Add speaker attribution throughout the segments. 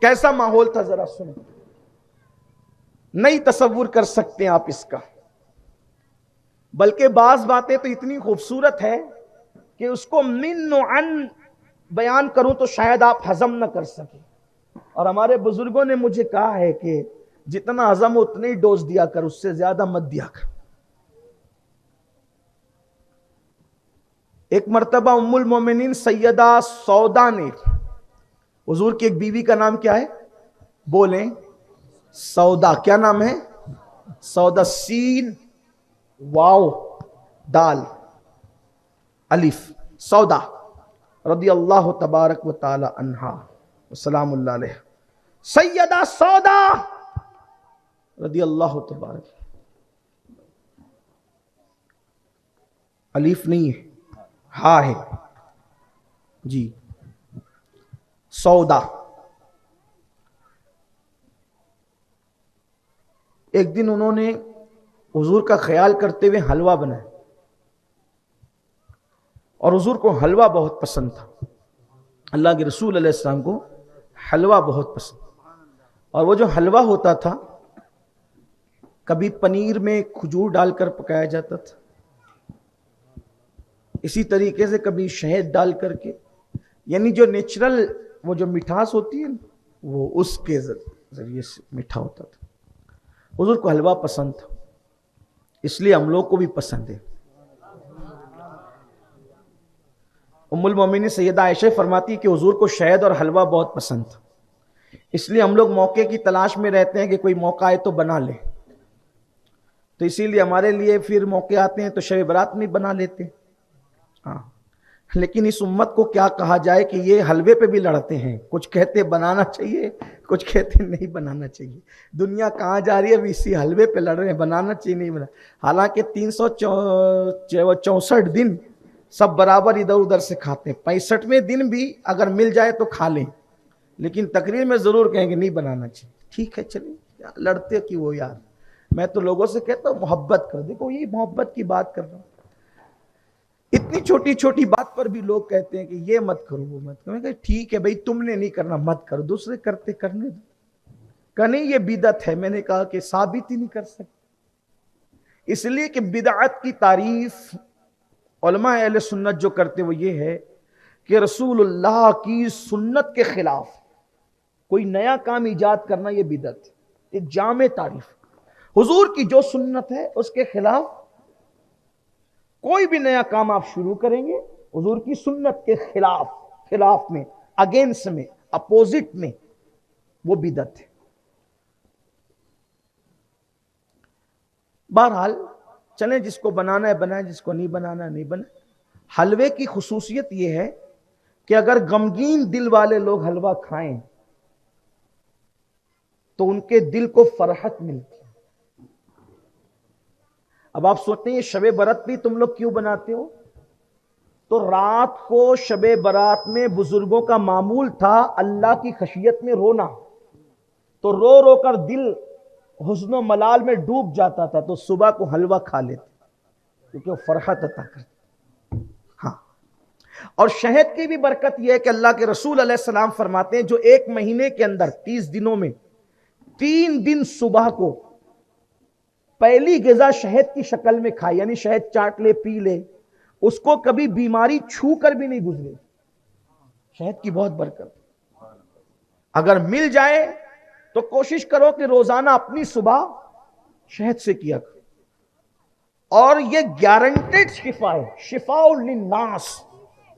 Speaker 1: کیسا ماحول تھا ذرا سنیں، نہیں تصور کر سکتے آپ اس کا، بلکہ بعض باتیں تو اتنی خوبصورت ہے کہ اس کو من و عن بیان کروں تو شاید آپ ہضم نہ کر سکیں. اور ہمارے بزرگوں نے مجھے کہا ہے کہ جتنا ہضم اتنی ہی ڈوز دیا کر، اس سے زیادہ مت دیا کر. ایک مرتبہ ام المومنین سیدہ سودا نے، حضور کی ایک بیوی کا نام کیا ہے بولیں؟ سودا. کیا نام ہے؟ سودا. سین واو دال الف، سودا رضی اللہ تبارک و تعالی عنہا وسلام اللہ علیہ. سیدہ سودا رضی اللہ تبارک، الف نہیں ہے، ہا ہے جی. سودا. ایک دن انہوں نے حضور کا خیال کرتے ہوئے حلوہ بنایا، اور حضور کو حلوہ بہت پسند تھا. اللہ کے رسول علیہ السلام کو حلوہ بہت پسند، اور وہ جو حلوہ ہوتا تھا کبھی پنیر میں کھجور ڈال کر پکایا جاتا تھا، اسی طریقے سے کبھی شہد ڈال کر کے، یعنی جو نیچرل وہ جو مٹھاس ہوتی ہے وہ اس کے ذریعے سے میٹھا ہوتا تھا. حضور کو حلوہ پسند تھا، اس لیے ہم لوگ کو بھی پسند ہے. ام المومنین سیدہ عائشہ فرماتی کہ حضور کو شہد اور حلوہ بہت پسند تھا، اس لیے ہم لوگ موقع کی تلاش میں رہتے ہیں کہ کوئی موقع آئے تو بنا لیں. تو اسی لیے ہمارے لیے پھر موقع آتے ہیں تو شب برات میں بنا لیتے ہیں. ہاں، لیکن اس امت کو کیا کہا جائے کہ یہ حلوے پہ بھی لڑتے ہیں. کچھ کہتے بنانا چاہیے، کچھ کہتے نہیں بنانا چاہیے. دنیا کہاں جا رہی ہے؟ اب اسی حلوے پہ لڑ رہے ہیں، بنانا چاہیے نہیں بنا. حالانکہ 364 دن سب برابر ادھر ادھر سے کھاتے ہیں، 65ویں دن بھی اگر مل جائے تو کھا لیں، لیکن تقریر میں ضرور کہیں گے نہیں بنانا چاہیے. ٹھیک ہے چلیں، لڑتے کی وہ یار. میں تو لوگوں سے کہتا ہوں محبت کر. دیکھو یہ محبت کی بات کر رہا ہوں. اتنی چھوٹی چھوٹی بات پر بھی لوگ کہتے ہیں کہ یہ مت کرو وہ مت کرو. میں کہا ٹھیک ہے بھائی، تم نے نہیں کرنا مت کرو، دوسرے کرتے کرنے دو. کہ نہیں یہ بدعت ہے. میں نے کہا کہ ثابت ہی نہیں کر سکتے، اس لیے کہ بدعت کی تعریف علماء اہل سنت جو کرتے وہ یہ ہے کہ رسول اللہ کی سنت کے خلاف کوئی نیا کام ایجاد کرنا یہ بدعت ہے. ایک جامع تعریف. حضور کی جو سنت ہے اس کے خلاف کوئی بھی نیا کام آپ شروع کریں گے حضور کی سنت کے خلاف میں، اگینسٹ میں، اپوزٹ میں، وہ بدعت ہے. بہرحال چلیں، جس کو بنانا ہے بنائیں، جس کو نہیں بنانا ہے نہیں بنائیں. حلوے کی خصوصیت یہ ہے کہ اگر غمگین دل والے لوگ حلوہ کھائیں تو ان کے دل کو فرحت ملتی ہے. اب آپ سوچتے ہیں یہ شب برات بھی تم لوگ کیوں بناتے ہو؟ تو رات کو شب برات میں بزرگوں کا معمول تھا اللہ کی خشیت میں رونا، تو رو رو کر دل حزن و ملال میں ڈوب جاتا تھا، تو صبح کو حلوہ کھا لیتے کیونکہ وہ فرحت عطا کرتا. ہاں، اور شہد کی بھی برکت یہ ہے کہ اللہ کے رسول علیہ السلام فرماتے ہیں جو ایک مہینے کے اندر 30 دنوں میں 3 دن صبح کو پہلی غذا شہد کی شکل میں کھائے، یعنی شہد چاٹ لے پی لے، اس کو کبھی بیماری چھو کر بھی نہیں گزرے. شہد کی بہت برکت. اگر مل جائے تو کوشش کرو کہ روزانہ اپنی صبح شہد سے کیا کرو. اور یہ گارنٹیڈ شفا ہے، شفاء للناس.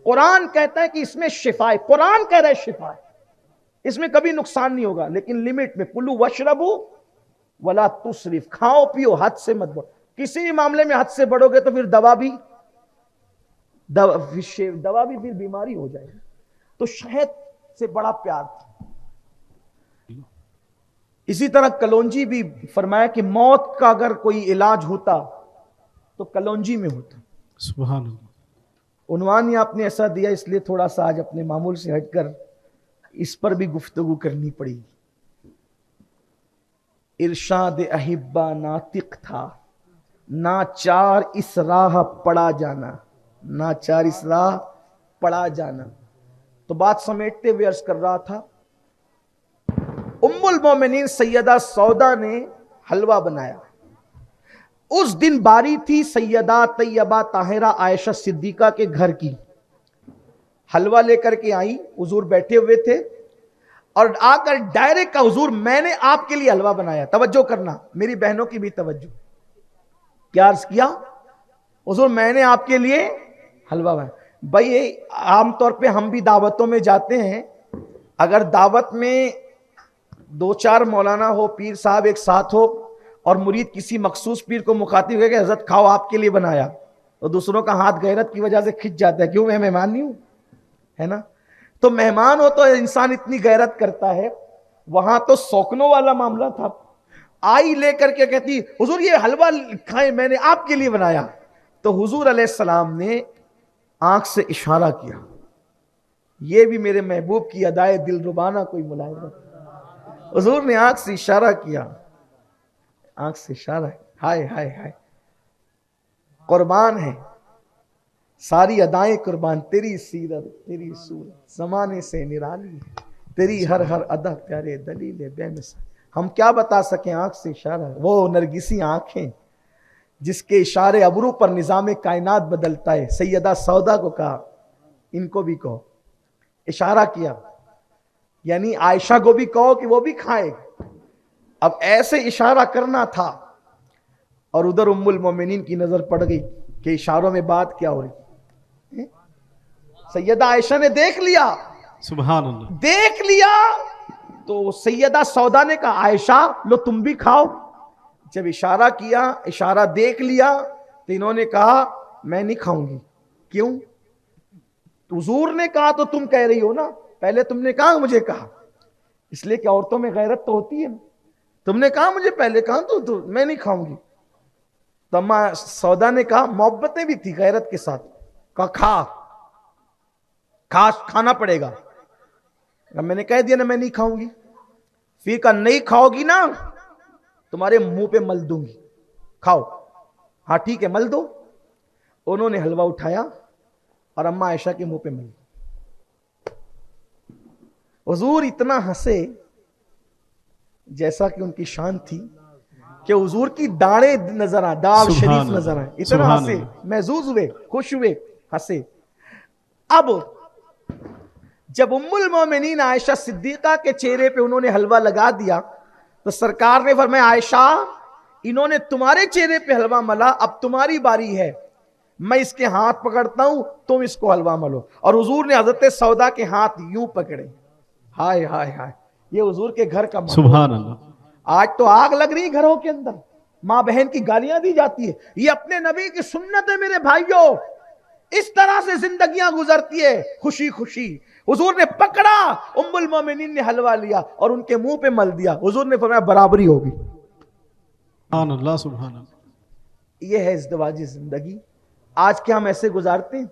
Speaker 1: قرآن کہتا ہے کہ اس میں شفا ہے، قرآن کہہ رہا ہے شفا ہے، اس میں کبھی نقصان نہیں ہوگا، لیکن لمٹ میں. کلو وشربو ولا تسرف. کھاؤ پیو، حد سے مت بڑھو. کسی بھی معاملے میں حد سے بڑھو گے تو پھر دوا بھی پھر بیماری ہو جائے گی. تو شہد سے بڑا پیار تھا. اسی طرح کلونجی بھی فرمایا کہ موت کا اگر کوئی علاج ہوتا تو کلونجی میں ہوتا.
Speaker 2: سبحان اللہ.
Speaker 1: عنوان ہی آپ نے ایسا دیا، اس لیے تھوڑا سا آج اپنے معمول سے ہٹ کر اس پر بھی گفتگو کرنی پڑی. ارشاد احبہ ناطق تھا، ناچار اس راہ پڑا جانا، ناچار اس راہ پڑا جانا. تو بات سمیٹتے ہوئے عرض کر رہا تھا ام المومنین سیدہ سودا نے حلوہ بنایا. اس دن باری تھی سیدہ طیبہ طاہرہ عائشہ صدیقہ کے گھر کی. حلوہ لے کر کے آئی, حضور بیٹھے ہوئے تھے اور آ کر ڈائریکٹ کا حضور میں نے آپ کے لیے حلوہ بنایا. توجہ کرنا, میری بہنوں کی بھی توجہ. کیا عرض کیا؟ حضور میں نے آپ کے لیے حلوہ بنایا. بھائی عام طور پہ ہم بھی دعوتوں میں جاتے ہیں, اگر دعوت میں 2-4 مولانا ہو, پیر صاحب ایک ساتھ ہو اور مرید کسی مخصوص پیر کو مخاطب ہے کہ حضرت کھاؤ آپ کے لیے بنایا, تو دوسروں کا ہاتھ غیرت کی وجہ سے کھنچ جاتا ہے, کیوں میں مہمان نہیں ہوں, ہے نا. تو مہمان ہو تو انسان اتنی غیرت کرتا ہے. وہاں تو سوکنوں والا معاملہ تھا. آئی لے کر کے کہتی حضور یہ حلوہ کھائیں میں نے آپ کے لیے بنایا. تو حضور علیہ السلام نے آنکھ سے اشارہ کیا. یہ بھی میرے محبوب کی ادائے دل ربانہ کوئی ملاحظہ. حضور نے آنکھ سے اشارہ کیا, آنکھ سے اشارہ, ہائے ہائے ہائے, قربان ہے ساری ادائیں قربان, تیری سیرت تیری صورت زمانے سے نرالی ہے, تیری ہر ہر ادا پیارے دلیل بے مثال. ہم کیا بتا سکیں, آنکھ سے اشارہ. وہ نرگسی آنکھیں جس کے اشارے ابرو پر نظام کائنات بدلتا ہے. سیدہ سودا کو کہا ان کو بھی کہو, اشارہ کیا, یعنی عائشہ کو بھی کہو کہ وہ بھی کھائے. اب ایسے اشارہ کرنا تھا, اور ادھر ام المومنین کی نظر پڑ گئی کہ اشاروں میں بات کیا ہو رہی. سیدہ عائشہ نے دیکھ لیا,
Speaker 2: سبحان اللہ,
Speaker 1: دیکھ لیا. تو سیدہ سودا نے کہا عائشہ لو تم بھی کھاؤ. جب اشارہ کیا, اشارہ دیکھ لیا, تو انہوں نے کہا میں نہیں کھاؤں گی. کیوں؟ حضور نے کہا تو تم کہہ رہی ہو نا, پہلے تم نے کہا مجھے کہا, اس لیے کہ عورتوں میں غیرت تو ہوتی ہے نا. تم نے کہا مجھے پہلے, کہا تو میں نہیں کھاؤں گی. تو اماں سودا نے کہا, محبتیں بھی تھی غیرت کے ساتھ, کہا کھانا پڑے گا. میں نے کہہ دیا نا میں نہیں کھاؤں گی. پھر کہا نہیں کھاؤ گی نا تمہارے منہ پہ مل دوں گی, کھاؤ. ہاں ٹھیک ہے مل دو. انہوں نے حلوہ اٹھایا اور اماں عائشہ کے منہ پہ مل. حضور اتنا ہنسے جیسا کہ ان کی شان تھی کہ حضور کی داڑیں نظر آئیں, داڑھ شریف نظر آئیں. اتنا ہنسے, محظوظ ہوئے, خوش ہوئے, ہنسے. اب جب ام المومنین عائشہ صدیقہ کے چہرے پہ انہوں نے حلوہ لگا دیا تو سرکار نے فرمایا عائشہ انہوں نے تمہارے چہرے پہ حلوہ ملا, اب تمہاری باری ہے, میں اس کے ہاتھ پکڑتا ہوں تم اس کو حلوہ ملو. اور حضور نے حضرت سودا کے ہاتھ یوں پکڑے. ہائے ہائے ہائے, یہ حضور کے گھر کا ماحول.
Speaker 2: سبحان اللہ.
Speaker 1: آج تو آگ لگ رہی گھروں کے اندر, ماں بہن کی گالیاں دی جاتی ہے. یہ اپنے نبی کی سنت ہے میرے بھائیوں, اس طرح سے زندگیاں گزرتی ہے خوشی خوشی. حضور نے پکڑا, ام المومنین نے حلوہ لیا اور ان کے منہ پہ مل دیا. حضور نے فرمایا برابری ہوگی.
Speaker 2: سبحان اللہ, سبحان اللہ.
Speaker 1: یہ ہے ازدواجی زندگی. آج کیا ہم ایسے گزارتے ہیں؟